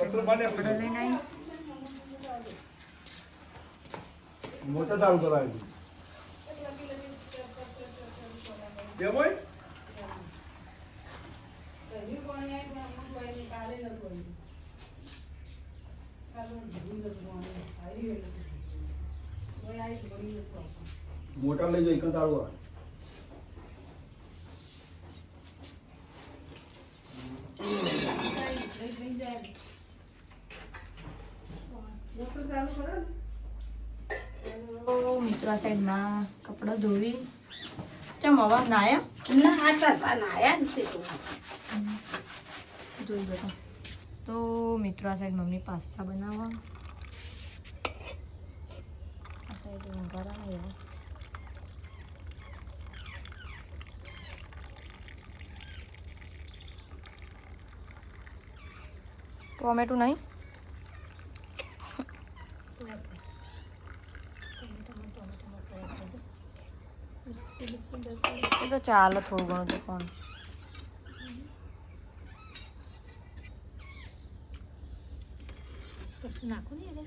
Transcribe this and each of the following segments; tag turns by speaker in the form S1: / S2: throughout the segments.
S1: કપડા લઈને આવી
S2: મોટર ચાલુ કરાવી
S3: દેવોય
S2: મોટર લઈ જઈ કણ ચાલુ કરાવી
S1: મિત્રો આ સાઈડમાં કપડાં ધોવી ચમ હવા નાયા
S4: ના આ ચાલવા નાયા નથી
S1: જોઈ બધા તો મિત્રો આ સાઈડ મમ્મી પાસ્તા બનાવવા આ સાઈડ વઘારા આવ્યા ટોમેટો નહીં એ તો ચાલે થોડું ઘણું તો કોણ
S4: નાખું ને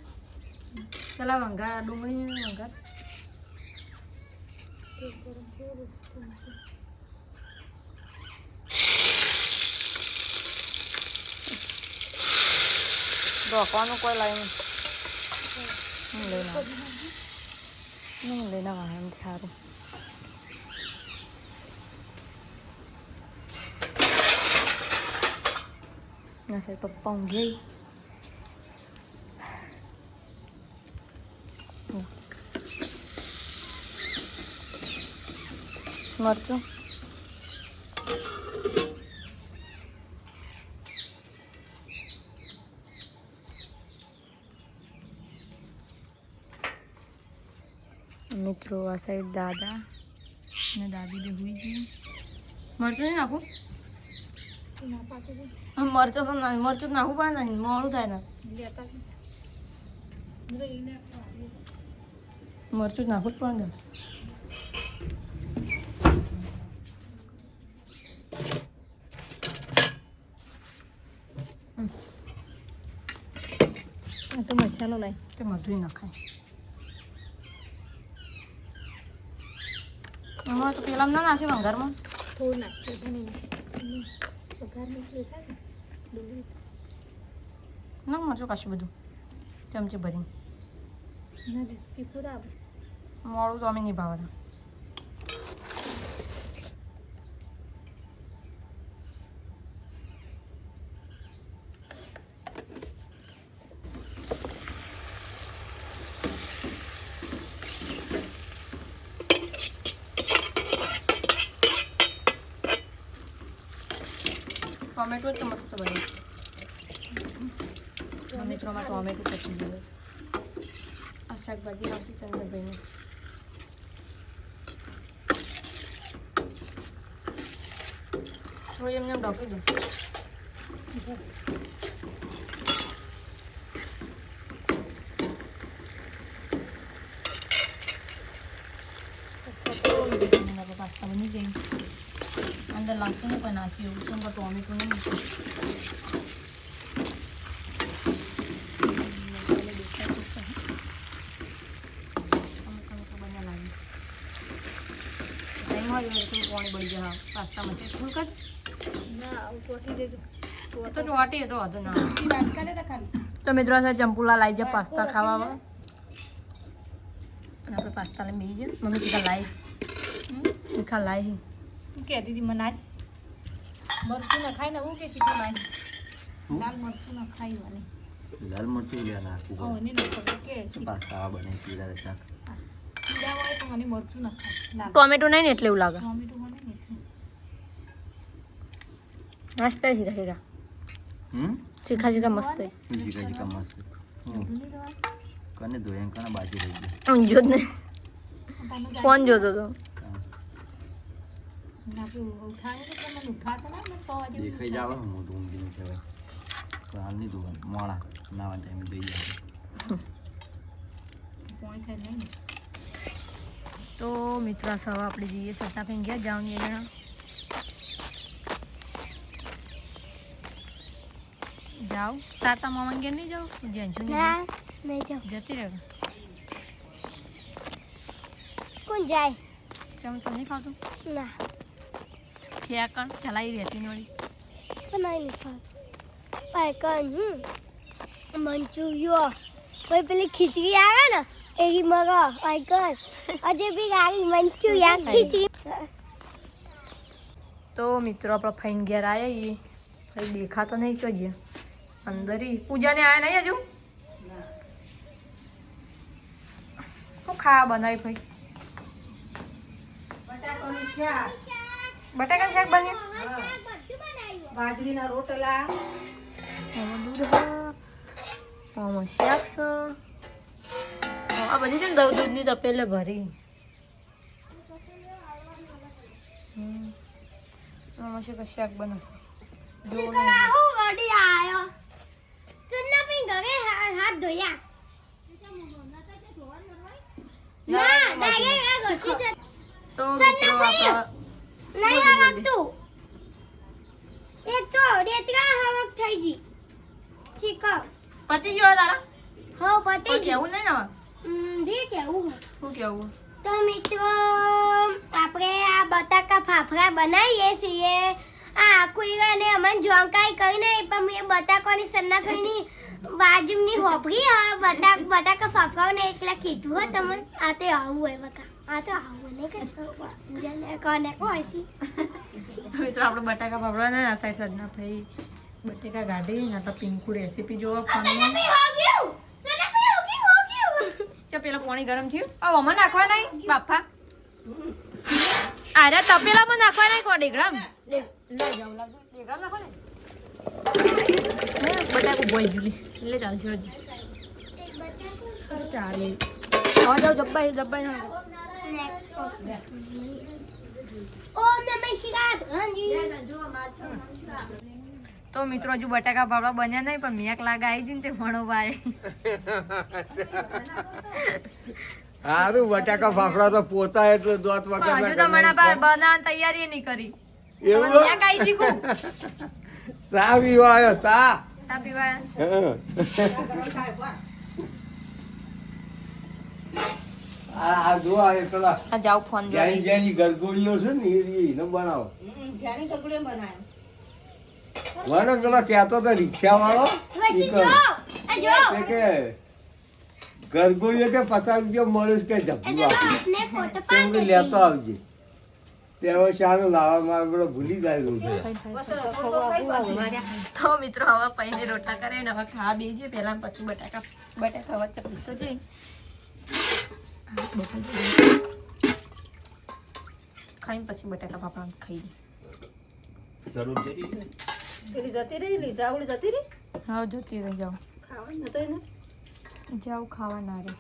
S1: પેલા વંગાર ડુંગળી વંગાર ઢોકવાનું કોઈ લાવીને હું લઈને આવ્યા એમ સારું ના સાહેબ પપ્પા ઊંઘી મરચું મિત્રો આ સાઈડ દાદા અને દાદી બે હુઈ ગઈ મરચું નહીં નાખું મરચું તો મરચું તો નાખવું પડે ને મોડું થાય ને મરચું જ નાખવું જ પડે ને તો મસાલો લાય તો મધું નખાય એમાં તો પેલા ના નાખે વંગારમાં
S4: થોડું નાખીએ
S1: ના મરચું કશું બધું ચમચી ભરી મોડું તો અમે નહીં ભાવતા ટોમેટો તો મસ્ત બને મિત્રોમાં ટોમેટો પસંદ આવે છે આ શાકભાજી આવશે ચંદ્રભાઈને થોડી એમને ઢોકી દો પાસ્તા બની જાય અંદર લાગતું નહીં પણ નાખ્યું એવું તો ટોમેટો નહીં પાણી બળી જાય પાસ્તા મસી ફૂલ કર તો ચોટી તો હતો ના તો મિત્રો સાથે ચંપુલા લાવી જાય પાસ્તા ખાવા અને આપણે પાસ્તા લઈને બેસી જાય મમ્મી શીખા લાવી શીખા લાવી તું કહેતી હતી મનાશ મરચું ન ખાય ને હું કે શીખું લાવી લાલ મરચું ન ખાઈ મને
S3: લાલ મરચું લે નાખું
S1: ઓ ને ન ખબર કે
S3: પાસ્તા બને પીડા શાક
S1: પીડા હોય તો મને મરચું ન ખાય ટોમેટો નહીં ને એટલે એવું લાગે ટોમેટો મને નહીં મસ્ત શીખા શીખા શીખા શીખા મસ્ત
S3: શીખા શીખા મસ્ત કને ધોયા કને બાજુ રહી ગઈ
S1: ઊંજો જ ને ફોન જોતો તો
S3: દેખાઈ જાવ મોટું ઊંઘીનું કહેવાય હાલ નહીં ધોવાનું મોડા નાવા ટાઈમે દઈ જાય
S1: તો મિત્રો સવા આપણે જઈએ સત્તા ફેન ગયા જાઉં એના જાઓ તાતા મામા ઘેર નહીં જાઓ જેન્જુ
S5: ના નહીં જાઉં.
S1: જતી રહે
S5: કોણ જાય?
S1: ચમ તો નહીં ખાવતું
S5: ના
S1: ઠેકણ ચલાવી રહેતી નોડી
S5: પણ નહીં ખાતું. પાયકન મંચુરિયો કોઈ પેલી ખીચડી આવે ને એવી મગા પાયકન અજે બી ગાડી મંચુરિયન ખીચડી.
S1: તો મિત્રો આપણો ફાઈન ઘેર આવ્યા એ ભાઈ દેખાતો નહીં જોઈએ અંદર પૂજાને આવ્યા નહીં હજુ શું ખાવા બનાવી ભાઈ બટાકાનું શાક બન્યું
S4: બાજરીના રોટલા
S1: આમાં દૂધ આમાં શાક છે આ બધી છે ને દૂધની તપેલે ભરી આમાં શું શાક બનાવશે જો
S5: હું ગાડી આયો સન્ના પી ઘરે હાથ ધોયા ના ડાયરેક્ટ આ ગોઠી
S1: તો મિત્રો આપણા
S5: નહીં હવકતું. એક તો રેતરા હવક થઈ જી ચીકો
S1: પતી ગયો તારા
S5: હો પતી ગયું.
S1: કેવું નહીં ને હવે
S5: જી કેવું
S1: શું કેવું
S5: તો મિત્રો આપણે આ બટાકા ફાફડા બનાવીએ છીએ. આ કુઈરાને અમને જોંકાઈ કરી નહીં પણ મેં બટાકાની સન્નાફળીની બાજુની હોભરી બટાકા ફાફડાને એકલા કીધું હો તમને. આ તે આવું હોય બકા આ તો આવું નહીં કે કોને કોઈ
S1: મિત્રો આપણે બટાકા ફાફડા ને આ સાઈડ સજના થઈ બટાકા ગાઢી ના તો પિંકુ રેસીપી જોવા ફોનમાં ચા પેલા પાણી ગરમ થયું હવે આમાં નાખવા નહીં બાપા અરે તપેલામાં નાખવા નહીં કો ડીગરામ લઈ જાઉં લાગો ડીગરામ નાખો ને બટાકું બોઈ જુલી એટલે ચાલશે હજુ ચાલે હવે જાઉં જબ્બાઈ ના
S5: ઓમ નમઃ શિવાય. હાજી
S1: તો મિત્રો હજુ બટાકા ફાફડા બન્યા નહીં પણ મેક લાગ આવી જઈને તે ભણો ભાઈ
S3: સારું બટાકા ફાફડા તો પોતા એટલે દોત
S1: હજુ તો મને બનાવવાની તૈયારી નહીં કરી
S3: એવું
S1: મેક આવી શીખું
S3: ચા પીવા આવ્યો ચા
S1: ચા પીવા
S3: આ જો આ પેલા
S1: આ જાવ ફોન
S3: જેની જેની ગરગોળીઓ છે ને એને બનાવો
S4: જાણી કકડે બનાવ્યો
S3: મને પેલો કહેતો તો રિક્ષા વાળો
S5: વસી જો આ જો
S3: કે ગરગોળીઓ કે 50 રૂપિયા મળે કે જબ્બુ આપી
S5: આપને ફોટો
S3: તે હું કીધું લેતો આવજે તે હવે શાનું લાવવા મારે બધો ભૂલી જાય રોજ
S1: તો મિત્રો હવે પૈને રોટલા કરે ને હવે ખા બેજે પહેલા પછી બટાકા વચ્ચે તો જઈ ખાઈને પછી બટાકા ફાફડા ખાઈ
S3: શરૂ કરી દે
S4: પેલી જતી રહી જાવડી જતી રહી
S1: હા જોતી રહી જાઓ
S4: ખાવાનું નતો એને
S1: જાઓ ખાવા ના રે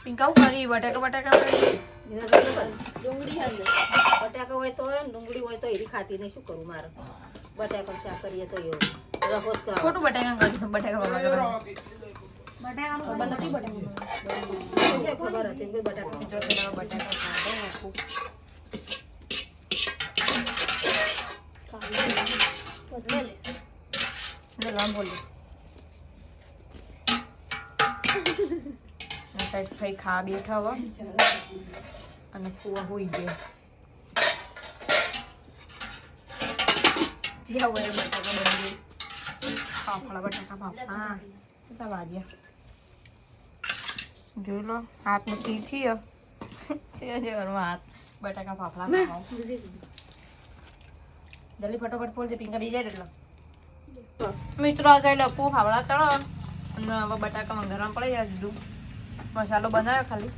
S1: પિંકાવું કરી બટાકા
S4: ડુંગળી હાલ બટાકા હોય તો ને ડુંગળી હોય તો એરી ખાતી નહીં શું કરું મારે બટાકા શાક કરીએ તો એવું રહોત ખાવા
S1: ખોટું બટાકા કરી બટાકા ફાફડા
S4: ખબર નથી ખબર હતી કોઈ બટાકા
S1: બટાકા ખાવા નાખું બોલી ભાઈ ખા બેઠા હવે અને ફુવા હોઈ ગયા જ્યાં હોય બટાકા બની ફાફડા બટાકા ફાફડા કેટલા વાગ્યા જોઈ લો હાથમાં તીથી છે હાથ બટાકા ફાફડા ખાવા જલ્દી ફટોફટ ફોડ જે પિંકા બી જાય એટલે મિત્રો આ સાઈડ અપુ ફાફડા તળો અને હવે બટાકા મંગારવા પડે યાર દીધું મસાલો બનાવ્યો ખાલી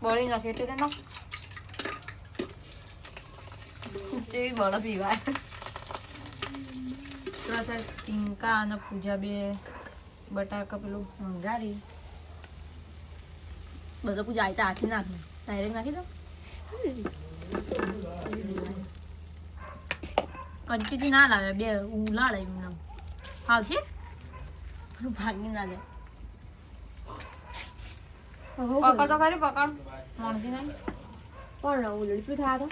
S1: બોલી નાખી એટલે ના તેવી બળો પીવાય ટીંકા અને પૂજા બે બટાકા પેલું મંગારી બધો પૂજા આવી હાથી નાખી ડાયરેક્ટ નાખી દો કંચીથી ના લાવે બે ઉલાળે એમને આવશે ભાગી ના જાય
S6: હવે
S1: પકડ તો ખરી પકડ મણસી નહીં
S6: પણ ઉલટું થયા તો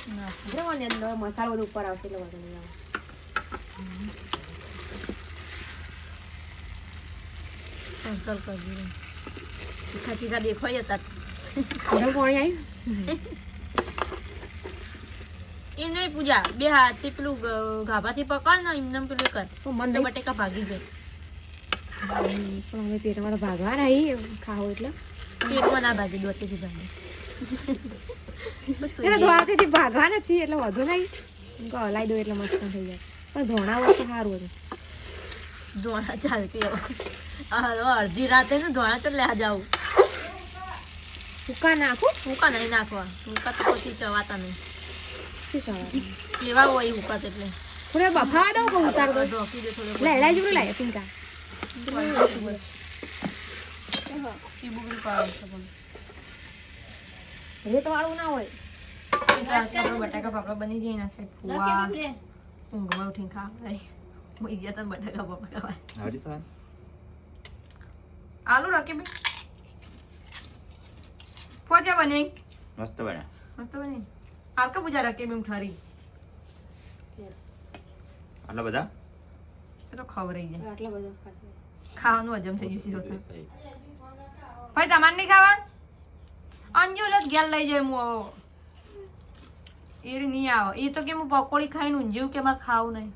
S1: ના
S6: મને અંદર મસાલો બધો ઉપર આવશે એટલે વધુ નહીં આવે
S1: કેન્સલ કરી દીધું ચીખા ચીખા દેખાય હતા
S6: ગરમ પાણી આવ્યું
S1: એમ નહીં પૂજા બે હાથથી પેલું ગાભાથી પકડ ને એમને પેલું કર
S6: તો મન
S1: તો
S6: નહીં
S1: બટેકા ભાગી જાય
S6: પણ હવે પેટમાં તો ભાગવા રહી ખાવો એટલે
S1: પેટમાં ના ભાગી દોતેથી ભાગી
S6: એટલે ધોળાથી ભાગવા નથી એટલે વધુ નહીં હલાઈ દો એટલે મસ્ત થઈ જાય પણ ધોણા હોય તો સારું હતું
S1: ધોણા ચાલતી હવે અડધી રાતે ને ધોણા તો લે જાવ
S6: ભૂકા નાખું
S1: હુકા નહીં નાખવા હુકા તો પછી ચવાતા નહીં
S6: શું સવાર
S1: કેવા હોય હુકા તો એટલે
S6: થોડે બફાવા દઉં કે ઉતાર દો
S1: ઢોકી દે થોડો
S6: લડાઈ જોડે લાય પિંકા
S1: ચીબુકડી પાડો છે પણ
S6: રેત વાળું ના હોય
S1: આપણો બટાકા પાપડા બની જાય ના સાહેબ ફુવા ઊંઘમાં ઉઠીને ખાવા મોઈ ગયા તો બટાકા પાપડા ખાવા
S3: આવડી તો
S1: આલુ રાખી ભાઈ પોચા બને
S3: મસ્ત બન્યા
S1: મસ્ત બને આલકા પૂજા રાખી બેમ ઠરી
S3: આટલા બધા
S1: તો ખવરાઈ જાય
S6: આટલા બધા ખાતા
S1: ખાવાનું હજમ થઈ જશે હોતા ભાઈ તમારે નહીં ખાવા અંજુ લો ગેલ લઈ જાય હું એ નહીં આવે એ તો કે હું પકોડી ખાઈને ઊંઝ્યું કે મારે ખાવું નહીં